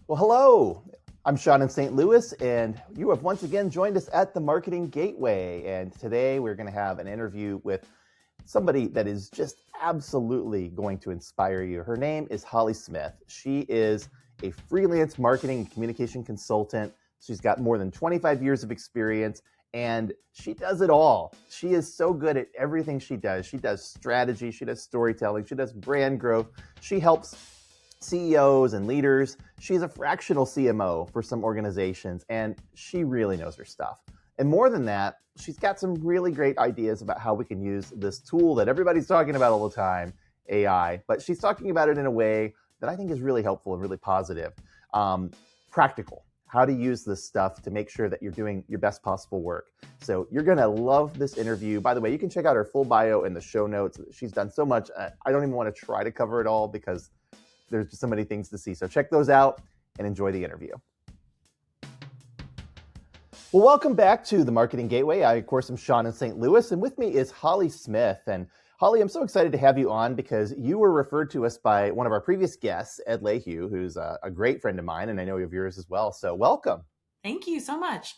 Well, hello. I'm Sean in St. Louis, and you have once again joined us at the Marketing Gateway. And today we're going to have an interview with somebody that is just absolutely going to inspire you. Her name is Holly Smith. She is a freelance marketing and communication consultant. She's got more than 25 years of experience, and she does it all. She is so good at everything she does. She does strategy, she does storytelling, she does brand growth. She helps CEOs and leaders. She's a fractional CMO for some organizations, and she really knows her stuff. And more than that, she's got some really great ideas about how we can use this tool that everybody's talking about all the time, AI, but she's talking about it in a way that I think is really helpful and really positive. Practical, how to use this stuff to make sure that you're doing your best possible work. So you're going to love this interview. By the way, you can check out her full bio in the show notes. She's done so much. I don't even want to try to cover it all because there's just so many things to see. So check those out and enjoy the interview. Well, welcome back to the Marketing Gateway. I, of course, am Sean in St. Louis, and with me is Holly Smith. And Holly, I'm so excited to have you on because you were referred to us by one of our previous guests, Ed Lehue, who's a great friend of mine, and I know of yours as well. So welcome. Thank you so much.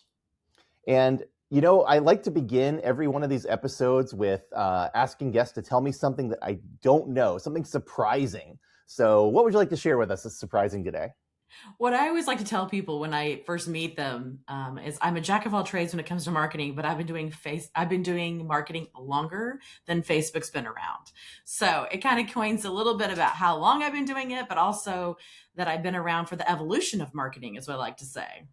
And you know, I like to begin every one of these episodes with asking guests to tell me something that I don't know, something surprising. So what would you like to share with us that's surprising today? What I always like to tell people when I first meet them is I'm a jack of all trades when it comes to marketing, but I've been doing marketing longer than Facebook's been around. So it kind of coins a little bit about how long I've been doing it, but also that I've been around for the evolution of marketing is what I like to say.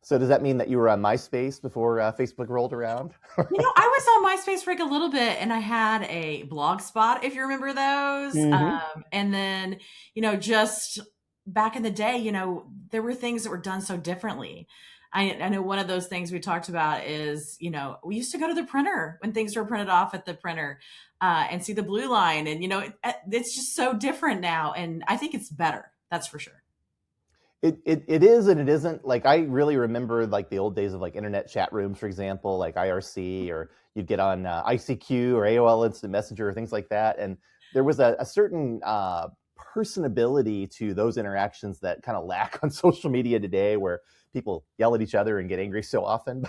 So does that mean that you were on MySpace before Facebook rolled around? I was on MySpace for like a little bit, and I had a blog spot, if you remember those. Mm-hmm. And then, just back in the day, there were things that were done so differently. I know one of those things we talked about is, we used to go to the printer when things were printed off at the printer and see the blue line. And, it's just so different now. And I think it's better. That's for sure. It is and it isn't. Like, I really remember like the old days of like internet chat rooms, for example, like IRC, or you'd get on ICQ or AOL Instant Messenger or things like that. And there was a certain personability to those interactions that kind of lack on social media today, where people yell at each other and get angry so often.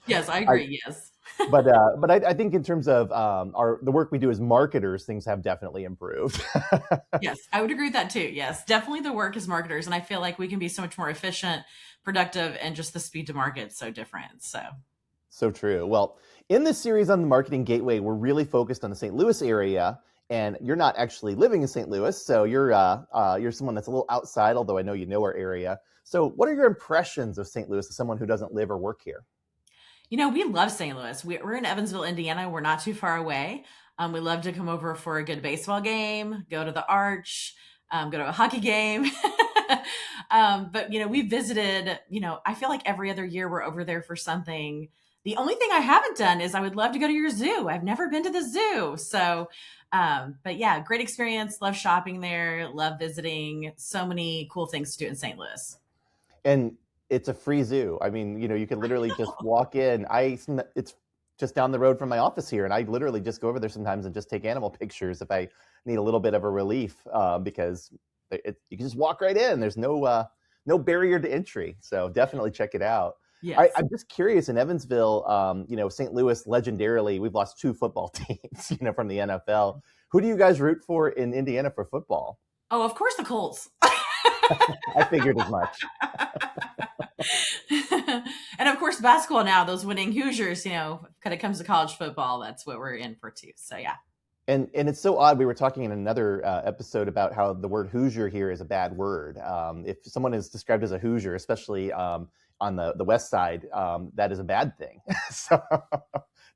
Yes, I agree. Yes. But I think in terms of the work we do as marketers, things have definitely improved. Yes, I would agree with that too. Yes, definitely the work as marketers. And I feel like we can be so much more efficient, productive, and just the speed to market so different. So true. Well, in this series on the Marketing Gateway, we're really focused on the St. Louis area. And you're not actually living in St. Louis, so you're someone that's a little outside, although I know you know our area. So what are your impressions of St. Louis as someone who doesn't live or work here? We love St. Louis. We're in Evansville, Indiana. We're not too far away. We love to come over for a good baseball game, go to the Arch, go to a hockey game. But, we visited, I feel like every other year we're over there for something. The only thing I haven't done is I would love to go to your zoo. I've never been to the zoo. So, but yeah, great experience. Love shopping there. Love visiting. So many cool things to do in St. Louis. And it's a free zoo. I mean, you can literally just walk in. It's just down the road from my office here, and I literally just go over there sometimes and just take animal pictures if I need a little bit of a relief, because you can just walk right in. There's no barrier to entry. So definitely check it out. Yes. I'm just curious, in Evansville, St. Louis, legendarily, we've lost 2 football teams, from the NFL. Who do you guys root for in Indiana for football? Oh, of course, the Colts. I figured as much. And of course, basketball now, those winning Hoosiers, when it comes to college football, that's what we're in for too. So, yeah. And it's so odd. We were talking in another episode about how the word Hoosier here is a bad word. If someone is described as a Hoosier, especially on the west side, that is a bad thing. So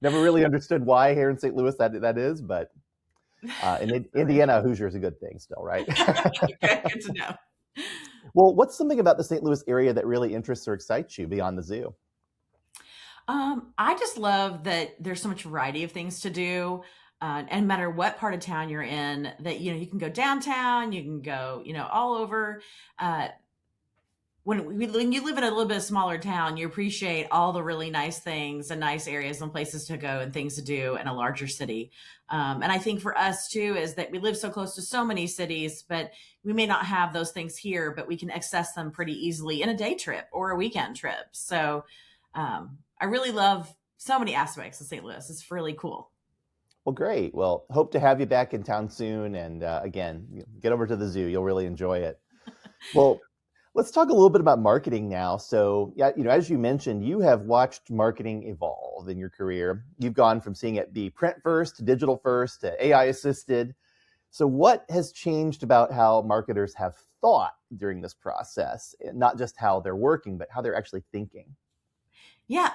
never really understood why here in St. Louis that is, but in Indiana, Hoosier is a good thing still, right? Okay, good to know. Well, what's something about the St. Louis area that really interests or excites you beyond the zoo? I just love that there's so much variety of things to do. And no matter what part of town you're in, that, you can go downtown, you can go, all over. when you live in a little bit smaller town, you appreciate all the really nice things and nice areas and places to go and things to do in a larger city. And I think for us too is that we live so close to so many cities, but we may not have those things here, but we can access them pretty easily in a day trip or a weekend trip. So I really love so many aspects of St. Louis. It's really cool. Well, great. Well, hope to have you back in town soon. And again, get over to the zoo. You'll really enjoy it. Well, let's talk a little bit about marketing now. So, yeah, as you mentioned, you have watched marketing evolve in your career. You've gone from seeing it be print first to digital first to AI assisted. So, what has changed about how marketers have thought during this process? Not just how they're working, but how they're actually thinking. Yeah,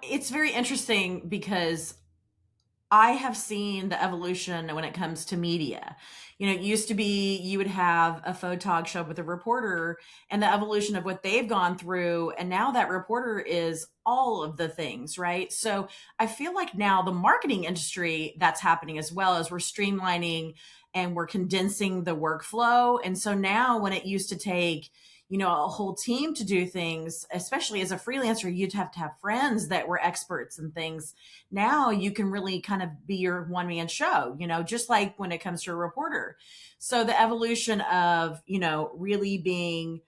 it's very interesting because I have seen the evolution when it comes to media. It used to be you would have a photog show up with a reporter and the evolution of what they've gone through. And now that reporter is all of the things, right? So I feel like now the marketing industry that's happening as well as we're streamlining and we're condensing the workflow. And so now when it used to take a whole team to do things, especially as a freelancer, you'd have to have friends that were experts in things. Now you can really kind of be your one man show, just like when it comes to a reporter. So the evolution of, really being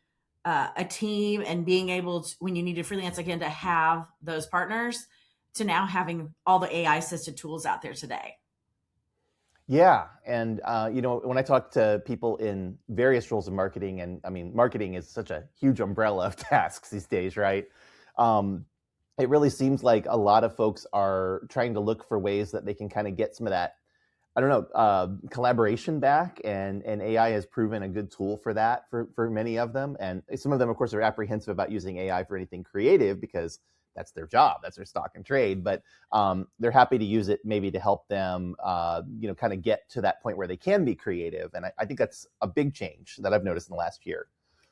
a team and being able to, when you need to freelance again, to have those partners to now having all the AI assisted tools out there today. Yeah. And, when I talk to people in various roles in marketing, and I mean, marketing is such a huge umbrella of tasks these days, right? It really seems like a lot of folks are trying to look for ways that they can kind of get some of that, I don't know, collaboration back. And AI has proven a good tool for that for many of them. And some of them, of course, are apprehensive about using AI for anything creative because that's their job, that's their stock and trade. But they're happy to use it maybe to help them, kind of get to that point where they can be creative. And I think that's a big change that I've noticed in the last year.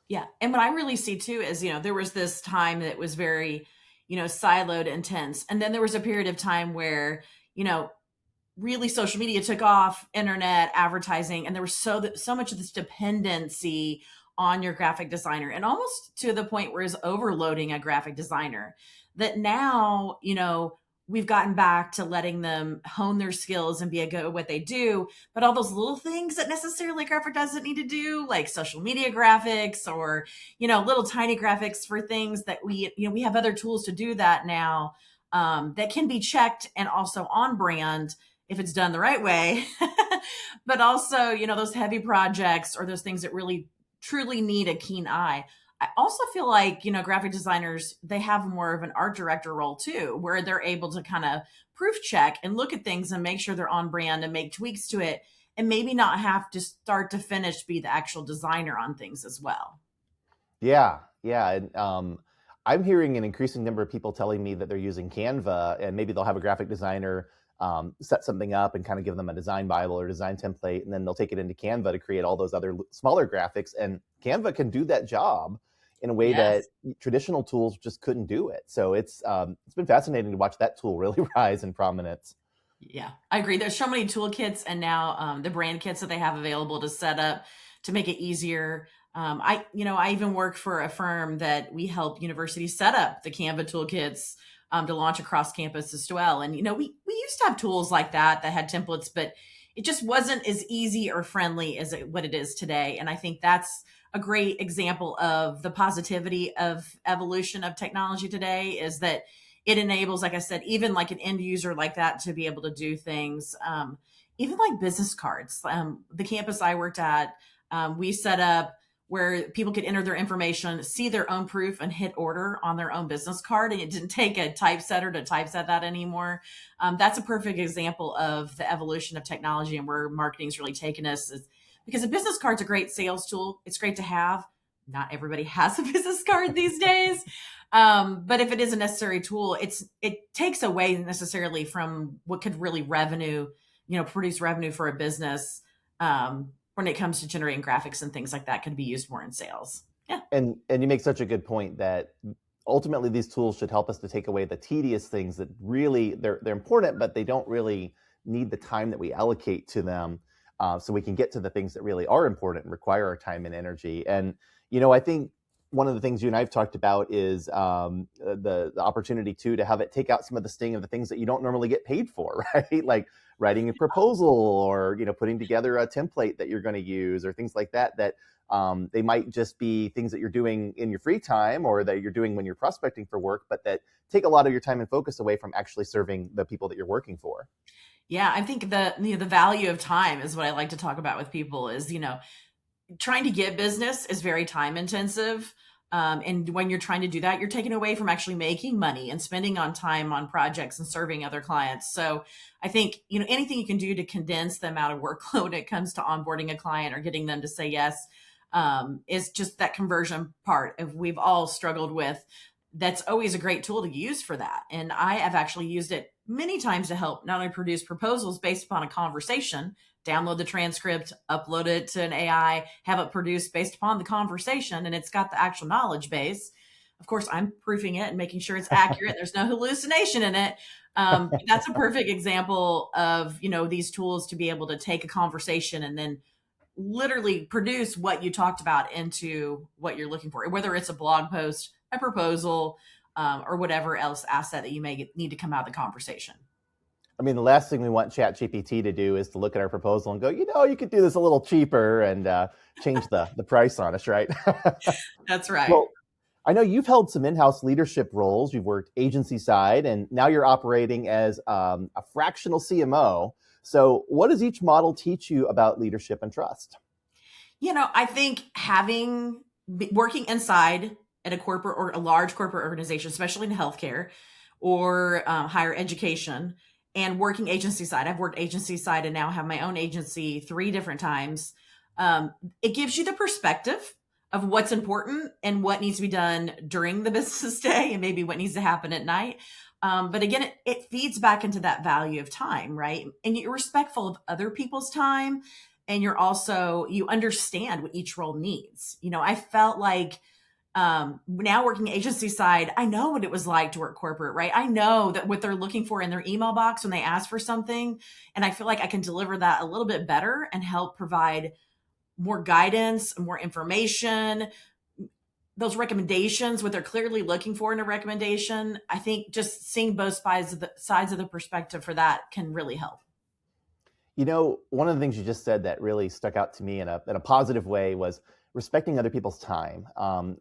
Yeah. And what I really see too is, there was this time that was very, siloed, intense. And then there was a period of time where, really social media took off, internet, advertising, and there was so much of this dependency on your graphic designer and almost to the point where it's overloading a graphic designer that now, we've gotten back to letting them hone their skills and be good at what they do. But all those little things that necessarily graphic doesn't need to do, like social media graphics or, little tiny graphics for things that we have other tools to do that now that can be checked and also on brand if it's done the right way. But also, those heavy projects or those things that really truly need a keen eye. I also feel like, graphic designers, they have more of an art director role too, where they're able to kind of proof check and look at things and make sure they're on brand and make tweaks to it and maybe not have to start to finish be the actual designer on things as well. Yeah. Yeah. And I'm hearing an increasing number of people telling me that they're using Canva and maybe they'll have a graphic designer set something up and kind of give them a design Bible or design template. And then they'll take it into Canva to create all those other smaller graphics. And Canva can do that job in a way that Yes. traditional tools just couldn't do it. So it's been fascinating to watch that tool really rise in prominence. Yeah, I agree. There's so many toolkits and now the brand kits that they have available to set up to make it easier. I even work for a firm that we help universities set up the Canva toolkits to launch across campus as well. And, we used to have tools like that had templates, but it just wasn't as easy or friendly as what it is today. And I think that's a great example of the positivity of evolution of technology today is that it enables, like I said, even like an end user like that to be able to do things, even like business cards. The campus I worked at, we set up where people could enter their information, see their own proof and hit order on their own business card. And it didn't take a typesetter to typeset that anymore. That's a perfect example of the evolution of technology and where marketing's really taken us because a business card's a great sales tool. It's great to have. Not everybody has a business card these days. But if it is a necessary tool, it takes away necessarily from what could really produce revenue for a business. When it comes to generating graphics and things like that could be used more in sales. Yeah. And you make such a good point that ultimately these tools should help us to take away the tedious things that really they're important, but they don't really need the time that we allocate to them. So we can get to the things that really are important and require our time and energy. And, I think one of the things you and I've talked about is the opportunity too to have it take out some of the sting of the things that you don't normally get paid for, right? Like writing a proposal or putting together a template that you're going to use or things like that. They might just be things that you're doing in your free time or that you're doing when you're prospecting for work, but that take a lot of your time and focus away from actually serving the people that you're working for. Yeah, I think the value of time is what I like to talk about with people is, trying to get business is very time intensive. And when you're trying to do that, you're taking away from actually making money and spending on time on projects and serving other clients. So I think, anything you can do to condense the amount of workload when it comes to onboarding a client or getting them to say yes, is just that conversion part of we've all struggled with. That's always a great tool to use for that. And I have actually used it many times to help not only produce proposals based upon a conversation, download the transcript, upload it to an AI, have it produced based upon the conversation, and it's got the actual knowledge base. Of course, I'm proofing it and making sure it's accurate. There's no hallucination in it. That's a perfect example of, these tools to be able to take a conversation and then literally produce what you talked about into what you're looking for, whether it's a blog post, a proposal, or whatever else asset that you may need to come out of the conversation. I mean, the last thing we want ChatGPT to do is to look at our proposal and go, you could do this a little cheaper and change the price on us, right? That's right. Well, I know you've held some in-house leadership roles. You've worked agency side, and now you're operating as a fractional CMO. So what does each model teach you about leadership and trust? I think working inside at a corporate or a large corporate organization, especially in healthcare or higher education, and working agency side. I've worked agency side and now have my own agency 3 different times. It gives you the perspective of what's important and what needs to be done during the business day and maybe what needs to happen at night. But again, it feeds back into that value of time, right? And you're respectful of other people's time. And you understand what each role needs. I felt like now working agency side, I know what it was like to work corporate, right? I know that what they're looking for in their email box when they ask for something. And I feel like I can deliver that a little bit better and help provide more guidance, more information, those recommendations, what they're clearly looking for in a recommendation. I think just seeing both sides of the perspective for that can really help. One of the things you just said that really stuck out to me in a positive way was respecting other people's time.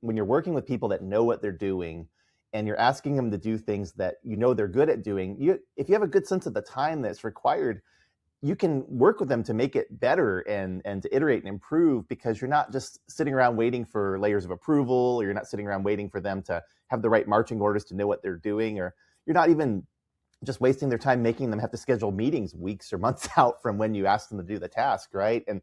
When you're working with people that know what they're doing and you're asking them to do things that they're good at doing, if you have a good sense of the time that's required, you can work with them to make it better and to iterate and improve, because you're not just sitting around waiting for layers of approval, or you're not sitting around waiting for them to have the right marching orders to know what they're doing, or you're not even just wasting their time making them have to schedule meetings weeks or months out from when you ask them to do the task, right? And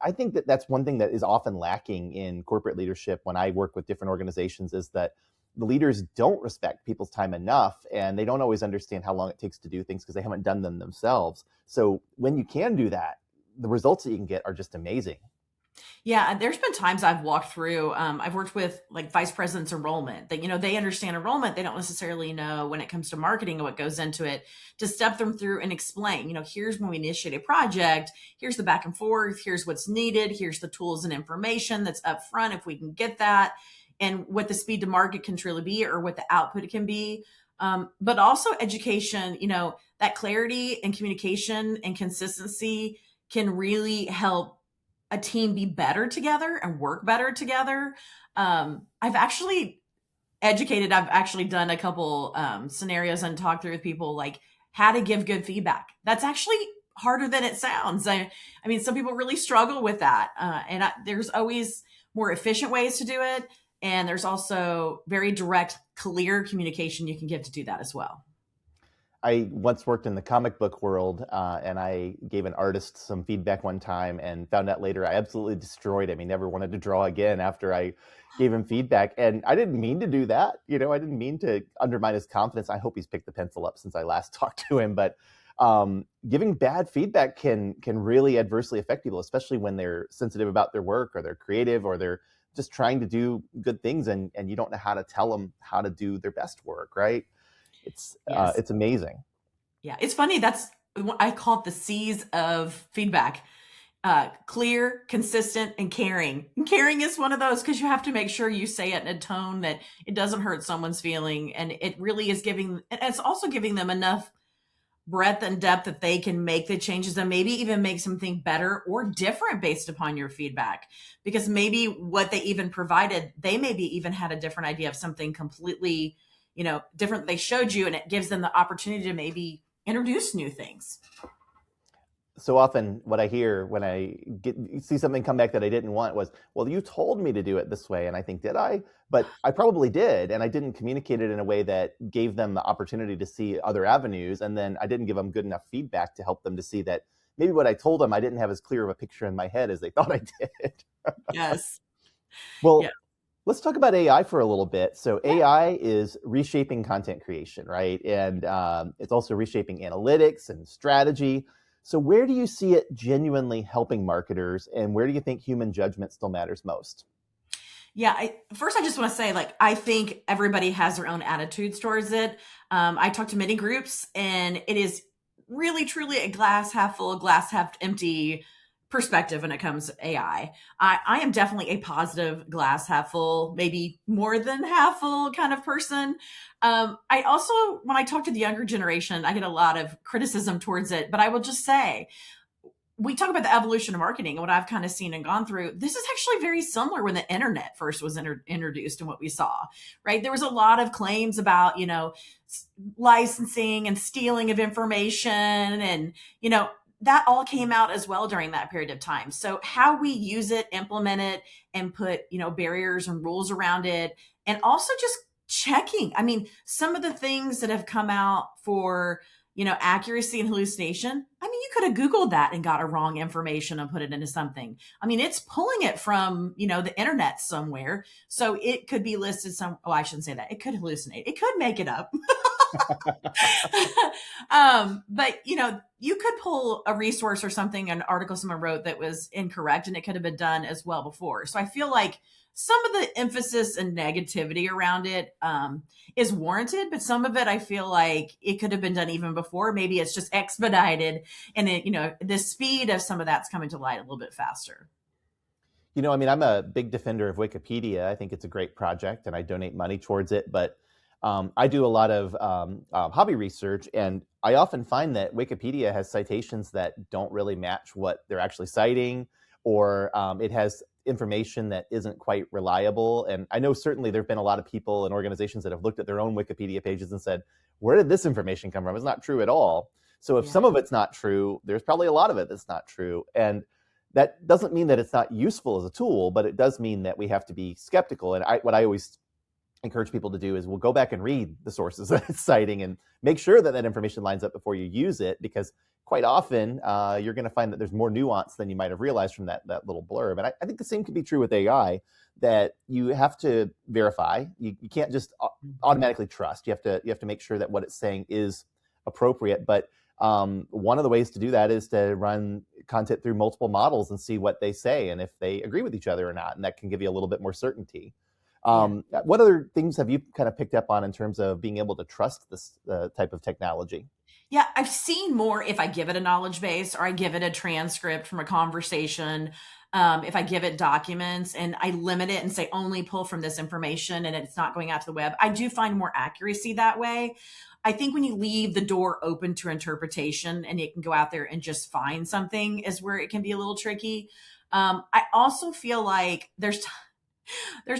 I think that that's one thing that is often lacking in corporate leadership when I work with different organizations, is that the leaders don't respect people's time enough, and they don't always understand how long it takes to do things because they haven't done them themselves. So when you can do that, the results that you can get are just amazing. Yeah, there's been times I've walked through, I've worked with like vice presidents enrollment that, they understand enrollment. They don't necessarily know when it comes to marketing and what goes into it, to step them through and explain, here's when we initiate a project, here's the back and forth, here's what's needed, here's the tools and information that's up front if we can get that, and what the speed to market can truly be or what the output can be. But also education, that clarity and communication and consistency can really help a team be better together and work better together. I've actually done a couple scenarios and talked through with people like how to give good feedback. That's actually harder than it sounds. I mean, some people really struggle with that. There's always more efficient ways to do it. And there's also very direct, clear communication you can give to do that as well. I once worked in the comic book world, and I gave an artist some feedback one time and found out later I absolutely destroyed him. He never wanted to draw again after I gave him feedback. And I didn't mean to do that. I didn't mean to undermine his confidence. I hope he's picked the pencil up since I last talked to him. But giving bad feedback can really adversely affect people, especially when they're sensitive about their work, or they're creative, or they're just trying to do good things, and you don't know how to tell them how to do their best work, right? It's amazing. Yeah, it's funny. I call it the C's of feedback. clear, consistent, and caring. And caring is one of those because you have to make sure you say it in a tone that it doesn't hurt someone's feeling. And it really is it's also giving them enough breadth and depth that they can make the changes and maybe even make something better or different based upon your feedback. Because maybe what they even provided, they maybe even had a different idea of something completely, different they showed you, and it gives them the opportunity to maybe introduce new things. So often what I hear when I see something come back that I didn't want was, well, you told me to do it this way. And I think, did I? But I probably did. And I didn't communicate it in a way that gave them the opportunity to see other avenues. And then I didn't give them good enough feedback to help them to see that maybe what I told them, I didn't have as clear of a picture in my head as they thought I did. Yes. Well, yeah. Let's talk about AI for a little bit. So AI is reshaping content creation, right? And it's also reshaping analytics and strategy. So where do you see it genuinely helping marketers, and where do you think human judgment still matters most? Yeah, first I just want to say, I think everybody has their own attitudes towards it. I talk to many groups, and it is really, truly a glass half full, glass half empty perspective when it comes to AI. I am definitely a positive glass half full, maybe more than half full kind of person. I also, when I talk to the younger generation, I get a lot of criticism towards it, but I will just say, we talk about the evolution of marketing and what I've kind of seen and gone through. This is actually very similar when the internet first was introduced and what we saw, right? There was a lot of claims about, licensing and stealing of information, and, that all came out as well during that period of time. So how we use it, implement it, and put, barriers and rules around it, and also just checking. I mean, some of the things that have come out for, accuracy and hallucination. I mean, you could have Googled that and got a wrong information and put it into something. I mean, it's pulling it from, the internet somewhere. So it could be listed I shouldn't say that. It could hallucinate. It could make it up. But you could pull a resource or something, an article someone wrote that was incorrect, and it could have been done as well before. So I feel like some of the emphasis and negativity around it is warranted, but some of it I feel like it could have been done even before. Maybe it's just expedited, and the speed of some of that's coming to light a little bit faster. I'm a big defender of Wikipedia. I think it's a great project, and I donate money towards it. But I do a lot of hobby research, and I often find that Wikipedia has citations that don't really match what they're actually citing, or it has information that isn't quite reliable. And I know certainly there have been a lot of people and organizations that have looked at their own Wikipedia pages and said, where did this information come from? It's not true at all. So if some of it's not true, there's probably a lot of it that's not true. And that doesn't mean that it's not useful as a tool, but it does mean that we have to be skeptical. And what I always encourage people to do is we'll go back and read the sources that it's citing and make sure that that information lines up before you use it, because quite often you're going to find that there's more nuance than you might have realized from that little blurb. And I think the same can be true with AI, that you have to verify. You can't just automatically trust. You have to make sure that what it's saying is appropriate. But one of the ways to do that is to run content through multiple models and see what they say and if they agree with each other or not. And that can give you a little bit more certainty. What other things have you kind of picked up on in terms of being able to trust this type of technology? Yeah, I've seen more if I give it a knowledge base, or I give it a transcript from a conversation. If I give it documents and I limit it and say only pull from this information and it's not going out to the web, I do find more accuracy that way. I think when you leave the door open to interpretation and it can go out there and just find something is where it can be a little tricky. I also feel like there's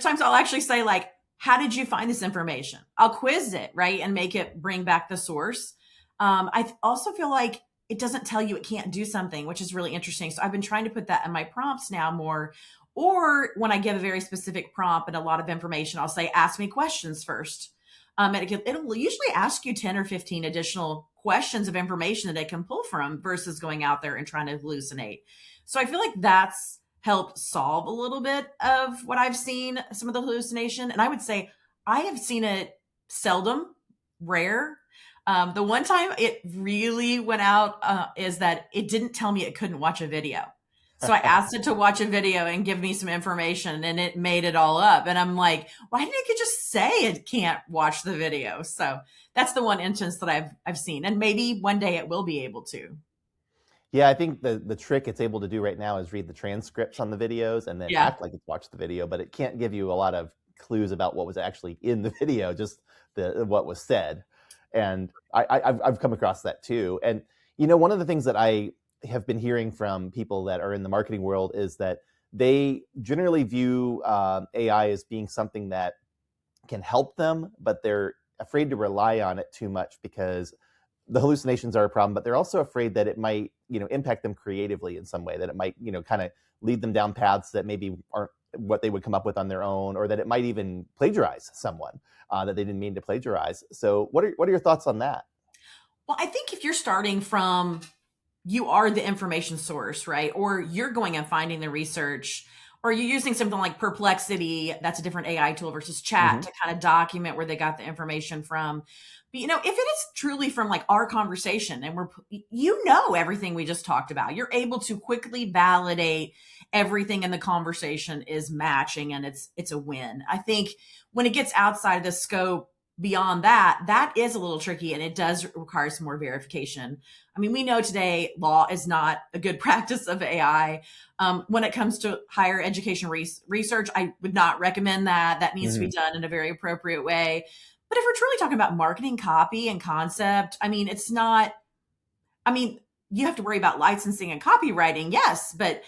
times I'll actually say, like, how did you find this information? I'll quiz it, right? And make it bring back the source. I also feel like it doesn't tell you it can't do something, which is really interesting. So I've been trying to put that in my prompts now more. Or when I give a very specific prompt and a lot of information, I'll say, ask me questions first. And it'll usually ask you 10 or 15 additional questions of information that it can pull from versus going out there and trying to hallucinate. So I feel like that's helped solve a little bit of what I've seen, some of the hallucination. And I would say I have seen it seldom, rare. The one time it really went out is that it didn't tell me it couldn't watch a video. So I asked it to watch a video and give me some information, and it made it all up. And I'm like, why didn't it just say it can't watch the video? So that's the one instance that I've seen. And maybe one day it will be able to. Yeah, I think the trick it's able to do right now is read the transcripts on the videos and then Yeah. act like it's watched the video, but it can't give you a lot of clues about what was actually in the video, just what was said. And I've come across that too. And one of the things that I have been hearing from people that are in the marketing world is that they generally view AI as being something that can help them, but they're afraid to rely on it too much because the hallucinations are a problem, but they're also afraid that it might, impact them creatively in some way, that it might, kind of lead them down paths that maybe aren't what they would come up with on their own, or that it might even plagiarize someone that they didn't mean to plagiarize. So what are your thoughts on that? Well, I think if you're starting from you are the information source, right? Or you're going and finding the research, or you're using something like Perplexity, that's a different AI tool versus chat Mm-hmm. to kind of document where they got the information from. But if it is truly from like our conversation and everything we just talked about, you're able to quickly validate everything in the conversation is matching and it's a win. I think when it gets outside of the scope beyond that is a little tricky and it does require some more verification. I mean, we know today law is not a good practice of AI. When it comes to higher education research, I would not recommend that. That needs to be done in a very appropriate way. But if we're truly talking about marketing copy and concept, you have to worry about licensing and copywriting, yes, but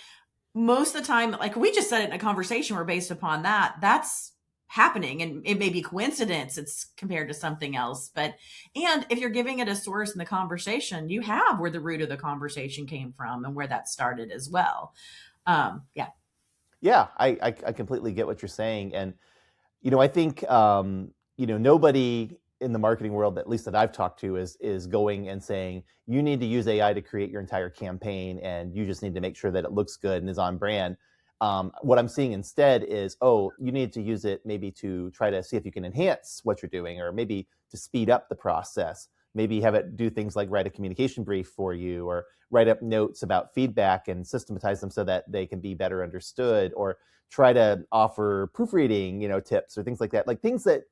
most of the time, like we just said it in a conversation, we're based upon that's happening, and it may be coincidence it's compared to something else, and if you're giving it a source in the conversation, you have where the root of the conversation came from and where that started as well. Yeah, I completely get what you're saying. And I think nobody in the marketing world, at least that I've talked to, is going and saying you need to use AI to create your entire campaign, and you just need to make sure that it looks good and is on brand. What I'm seeing instead is, you need to use it maybe to try to see if you can enhance what you're doing, or maybe to speed up the process. Maybe have it do things like write a communication brief for you, or write up notes about feedback and systematize them so that they can be better understood, or try to offer proofreading, tips or things like that, like things that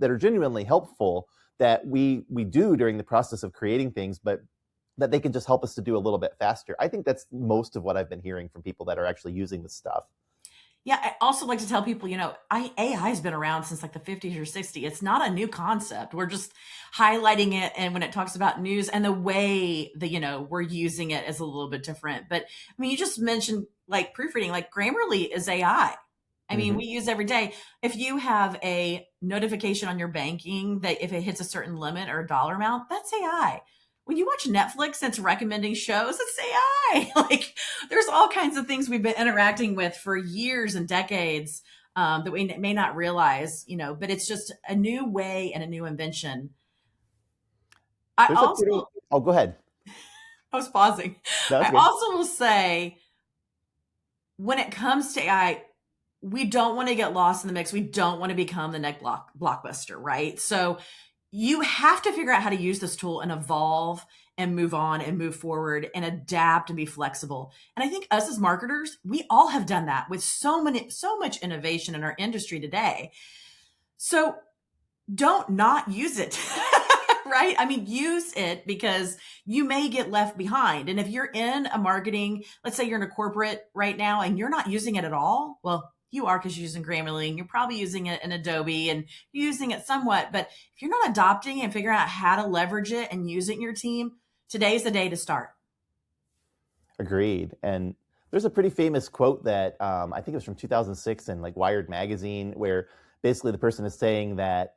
are genuinely helpful that we do during the process of creating things, but that they can just help us to do a little bit faster. I think that's most of what I've been hearing from people that are actually using this stuff. Yeah, I also like to tell people, AI has been around since like the 50s or 60s. It's not a new concept. We're just highlighting it. And when it talks about news and the way that, we're using it is a little bit different. But I mean, you just mentioned like proofreading, like Grammarly is AI. I mean, we use every day. If you have a notification on your banking that if it hits a certain limit or a dollar amount, that's AI. When you watch Netflix, it's recommending shows, it's AI. Like there's all kinds of things we've been interacting with for years and decades that we may not realize, but it's just a new way and a new invention. Oh, go ahead. I was pausing. That's I good. also will say when it comes to AI, we don't want to get lost in the mix. We don't want to become the next blockbuster, right? So you have to figure out how to use this tool and evolve and move on and move forward and adapt and be flexible. And I think us as marketers, we all have done that with so much innovation in our industry today. So don't not use it, right? I mean, use it because you may get left behind. And if you're in a marketing, let's say you're in a corporate right now and you're not using it at all, well, you are because you're using Grammarly and you're probably using it in Adobe and you're using it somewhat. But if you're not adopting and figuring out how to leverage it and use it in your team, today's the day to start. Agreed. And there's a pretty famous quote that I think it was from 2006 in like Wired magazine, where basically the person is saying that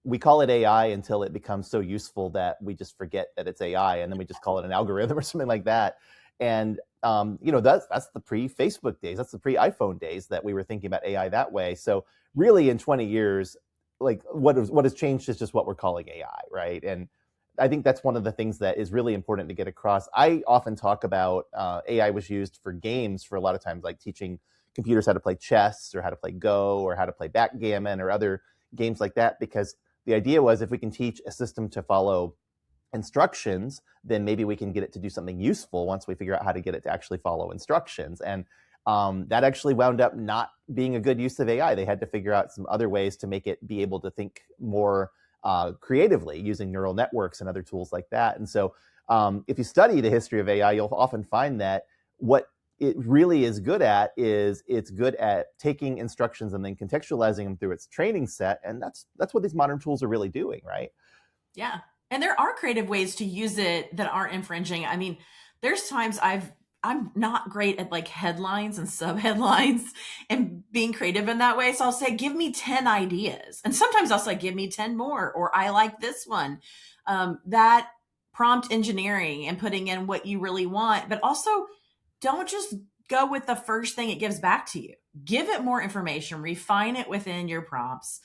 we call it AI until it becomes so useful that we just forget that it's AI, and then we just call it an algorithm or something like that. And that's the pre-Facebook days. That's the pre-iPhone days that we were thinking about AI that way. So really, in 20 years, like what has changed is just what we're calling AI, right? And I think that's one of the things that is really important to get across. I often talk about AI was used for games for a lot of times, like teaching computers how to play chess or how to play Go or how to play backgammon or other games like that, because the idea was if we can teach a system to follow instructions, then maybe we can get it to do something useful once we figure out how to get it to actually follow instructions. And that actually wound up not being a good use of AI. They had to figure out some other ways to make it be able to think more creatively using neural networks and other tools like that. And so if you study the history of AI, you'll often find that what it really is good at is it's good at taking instructions and then contextualizing them through its training set. And that's what these modern tools are really doing, right? Yeah. And there are creative ways to use it that aren't infringing. I mean, there's times I'm not great at like headlines and sub headlines and being creative in that way. So I'll say, give me 10 ideas. And sometimes I'll say, give me 10 more, or I like this one. That prompt engineering and putting in what you really want, but also don't just go with the first thing it gives back to you. Give it more information, refine it within your prompts.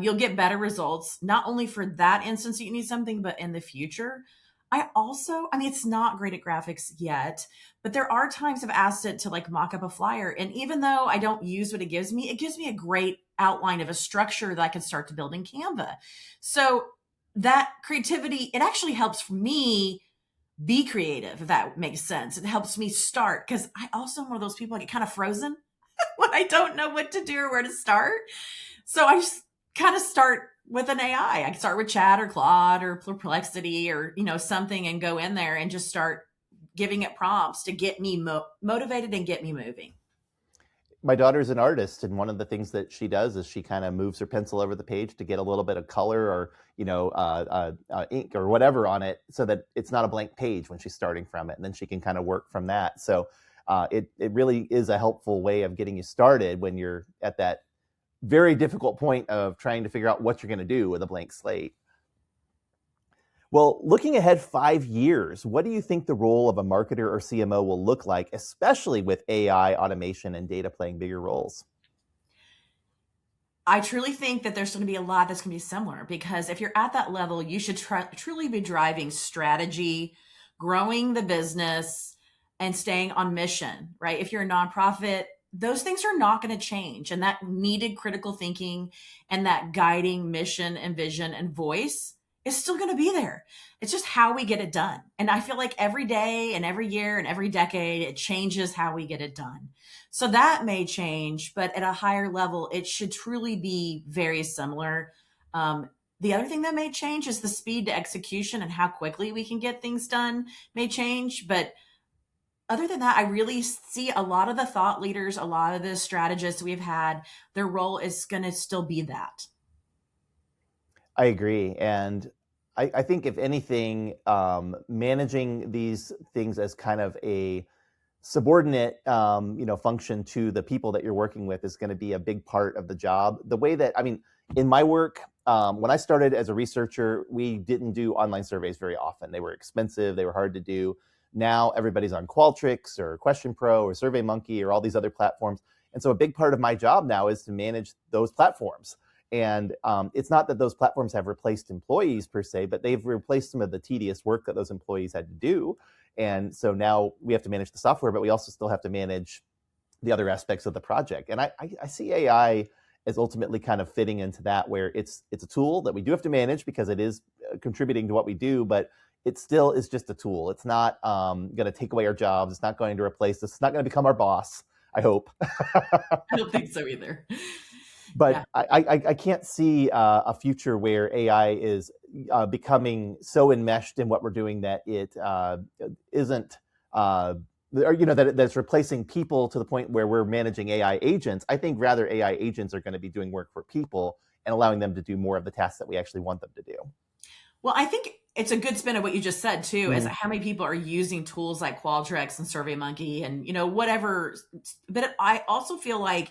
You'll get better results, not only for that instance that you need something, but in the future. I mean, it's not great at graphics yet, but there are times I've asked it to like mock up a flyer. And even though I don't use what it gives me a great outline of a structure that I can start to build in Canva. So that creativity, it actually helps me be creative, if that makes sense. It helps me start, because I also am one of those people that get kind of frozen when I don't know what to do or where to start. So I just kind of start with an AI. I can start with Chat or Claude or Perplexity or, something, and go in there and just start giving it prompts to get me motivated and get me moving. My daughter's an artist, and one of the things that she does is she kind of moves her pencil over the page to get a little bit of color or ink or whatever on it, so that it's not a blank page when she's starting from it, and then she can kind of work from that. So it really is a helpful way of getting you started when you're at that very difficult point of trying to figure out what you're going to do with a blank slate. Well, looking ahead 5 years, what do you think the role of a marketer or CMO will look like, especially with AI, automation, and data playing bigger roles? I truly think that there's going to be a lot that's going to be similar, because if you're at that level, you should truly be driving strategy, growing the business, and staying on mission, right? If you're a nonprofit, those things are not going to change. And that needed critical thinking and that guiding mission and vision and voice is still going to be there. It's just how we get it done. And I feel like every day and every year and every decade, it changes how we get it done. So that may change, but at a higher level, it should truly be very similar. The other thing that may change is the speed to execution, and how quickly we can get things done may change. But other than that, I really see a lot of the thought leaders, a lot of the strategists we've had, their role is going to still be that. I agree. And I think, if anything, managing these things as kind of a subordinate, function to the people that you're working with is going to be a big part of the job. The way that, in my work, when I started as a researcher, we didn't do online surveys very often. They were expensive. They were hard to do. Now everybody's on Qualtrics or Question Pro or SurveyMonkey or all these other platforms. And so a big part of my job now is to manage those platforms. And it's not that those platforms have replaced employees per se, but they've replaced some of the tedious work that those employees had to do. And so now we have to manage the software, but we also still have to manage the other aspects of the project. And I see AI as ultimately kind of fitting into that, where it's a tool that we do have to manage because it is contributing to what we do, but it still is just a tool. It's not going to take away our jobs. It's not going to replace us. It's not going to become our boss, I hope. I don't think so either. But Yeah. I can't see a future where AI is becoming so enmeshed in what we're doing that it isn't, that's replacing people to the point where we're managing AI agents. I think rather AI agents are going to be doing work for people and allowing them to do more of the tasks that we actually want them to do. Well, I think it's a good spin of what you just said too, is how many people are using tools like Qualtrics and SurveyMonkey and, whatever. But I also feel like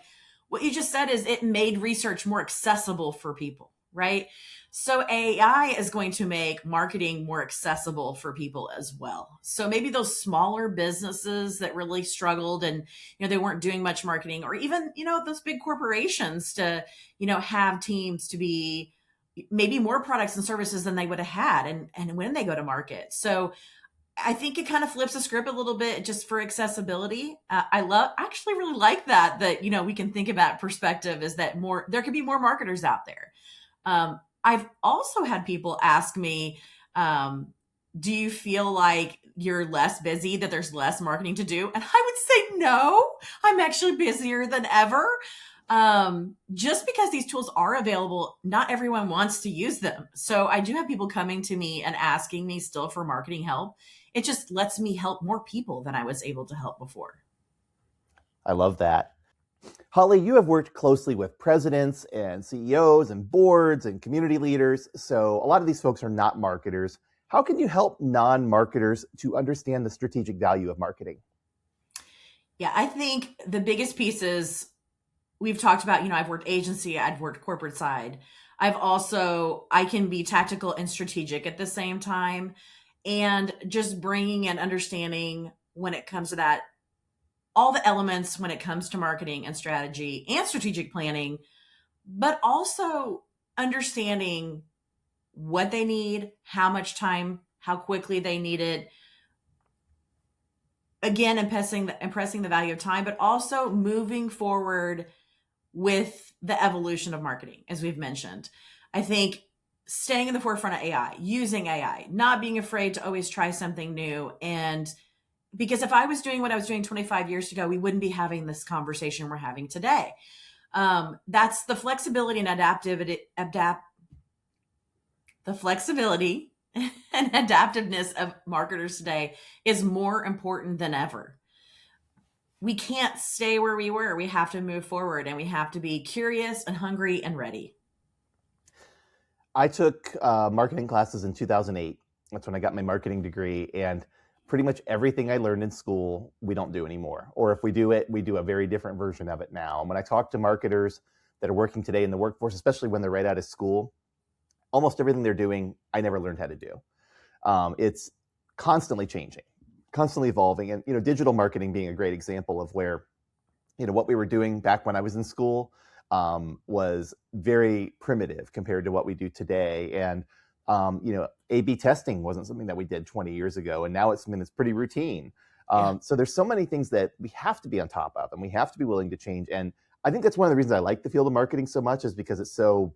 what you just said is it made research more accessible for people, right? So AI is going to make marketing more accessible for people as well. So maybe those smaller businesses that really struggled and, they weren't doing much marketing, or even, those big corporations to, have teams to be maybe more products and services than they would have had and when they go to market. So I think it kind of flips the script a little bit just for accessibility. I actually really like that, we can think about perspective is that there could be more marketers out there. I've also had people ask me, do you feel like you're less busy, that there's less marketing to do? And I would say, no, I'm actually busier than ever. Just because these tools are available, not everyone wants to use them. So I do have people coming to me and asking me still for marketing help. it just lets me help more people than I was able to help before. I love that. Holly, you have worked closely with presidents and CEOs and boards and community leaders. So a lot of these folks are not marketers. How can you help non-marketers to understand the strategic value of marketing? Yeah, I think the biggest piece is we've talked about, I've worked agency, I've worked corporate side. I can be tactical and strategic at the same time. And just bringing and understanding when it comes to that, all the elements when it comes to marketing and strategy and strategic planning, but also understanding what they need, how much time, how quickly they need it. Again, impressing the value of time, but also moving forward with the evolution of marketing, as we've mentioned. I think staying in the forefront of AI, using AI, not being afraid to always try something new. And because if I was doing what I was doing 25 years ago, we wouldn't be having this conversation we're having today. That's the flexibility and the flexibility and adaptiveness of marketers today is more important than ever. We can't stay where we were. We have to move forward, and we have to be curious and hungry and ready. I took marketing classes in 2008. That's when I got my marketing degree. And pretty much everything I learned in school, we don't do anymore. Or if we do it, we do a very different version of it now. And when I talk to marketers that are working today in the workforce, especially when they're right out of school, almost everything they're doing, I never learned how to do. It's constantly changing, constantly evolving. And, digital marketing being a great example of where, what we were doing back when I was in school was very primitive compared to what we do today. And, A/B testing wasn't something that we did 20 years ago. And now it's something that's pretty routine. So there's so many things that we have to be on top of, and we have to be willing to change. And I think that's one of the reasons I like the field of marketing so much, is because it's so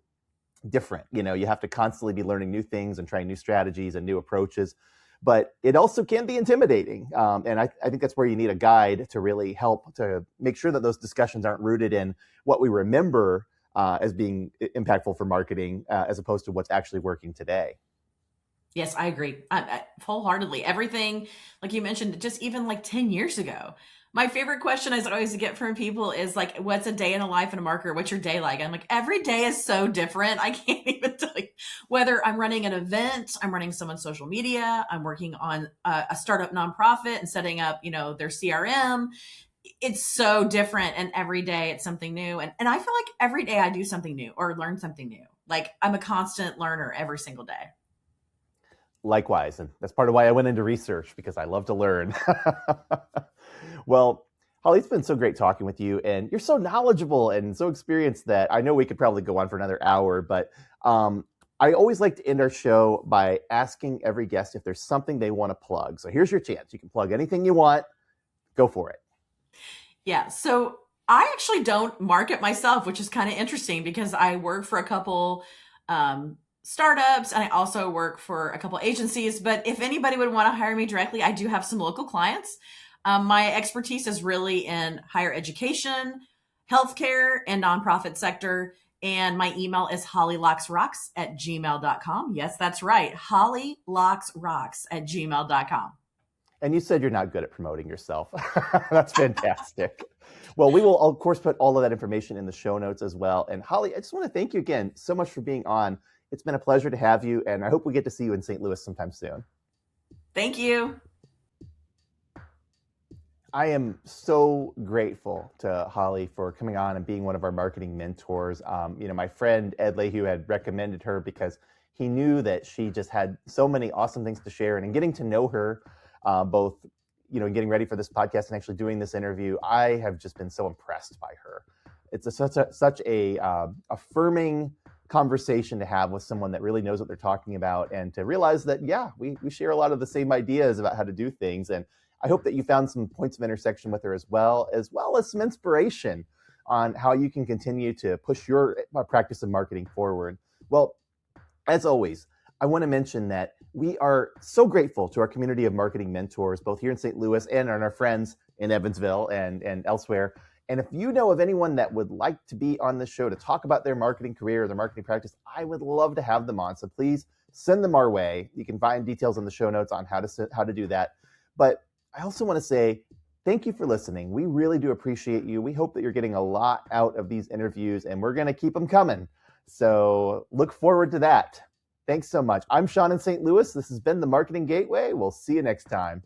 different. You have to constantly be learning new things and trying new strategies and new approaches, but it also can be intimidating. And I think that's where you need a guide to really help to make sure that those discussions aren't rooted in what we remember as being impactful for marketing, as opposed to what's actually working today. Yes, I agree. I wholeheartedly. Everything, like you mentioned, just even like 10 years ago. My favorite question I always get from people is like, what's a day in the life of a marketer? What's your day like? I'm like, every day is so different. I can't even tell you whether I'm running an event, I'm running someone's social media, I'm working on a startup nonprofit and setting up, their CRM. It's so different. And every day it's something new. And I feel like every day I do something new or learn something new. Like I'm a constant learner every single day. Likewise. And that's part of why I went into research, because I love to learn. Well, Holly, it's been so great talking with you, and you're so knowledgeable and so experienced that I know we could probably go on for another hour, but I always like to end our show by asking every guest if there's something they want to plug. So here's your chance. You can plug anything you want. Go for it. Yeah. So I actually don't market myself, which is kind of interesting because I work for a couple startups, and I also work for a couple agencies. But if anybody would want to hire me directly, I do have some local clients. My expertise is really in higher education, healthcare, and nonprofit sector. And my email is hollylocksrocks@gmail.com. Yes, that's right. hollylocksrocks@gmail.com. And you said you're not good at promoting yourself. That's fantastic. Well, we will, of course, put all of that information in the show notes as well. And Holly, I just want to thank you again so much for being on. It's been a pleasure to have you, and I hope we get to see you in St. Louis sometime soon. Thank you. I am so grateful to Holly for coming on and being one of our marketing mentors. My friend Ed Leahy had recommended her because he knew that she just had so many awesome things to share. And in getting to know her, both, getting ready for this podcast and actually doing this interview, I have just been so impressed by her. It's such a affirming conversation to have with someone that really knows what they're talking about, and to realize that, we share a lot of the same ideas about how to do things. And I hope that you found some points of intersection with her as well as some inspiration on how you can continue to push your practice of marketing forward. Well, as always, I want to mention that we are so grateful to our community of marketing mentors, both here in St. Louis and our friends in Evansville and elsewhere. And if you know of anyone that would like to be on the show to talk about their marketing career or their marketing practice, I would love to have them on. So please send them our way. You can find details in the show notes on how to do that. But I also want to say thank you for listening. We really do appreciate you. We hope that you're getting a lot out of these interviews, and we're going to keep them coming. So look forward to that. Thanks so much. I'm Sean in St. Louis. This has been the Marketing Gateway. We'll see you next time.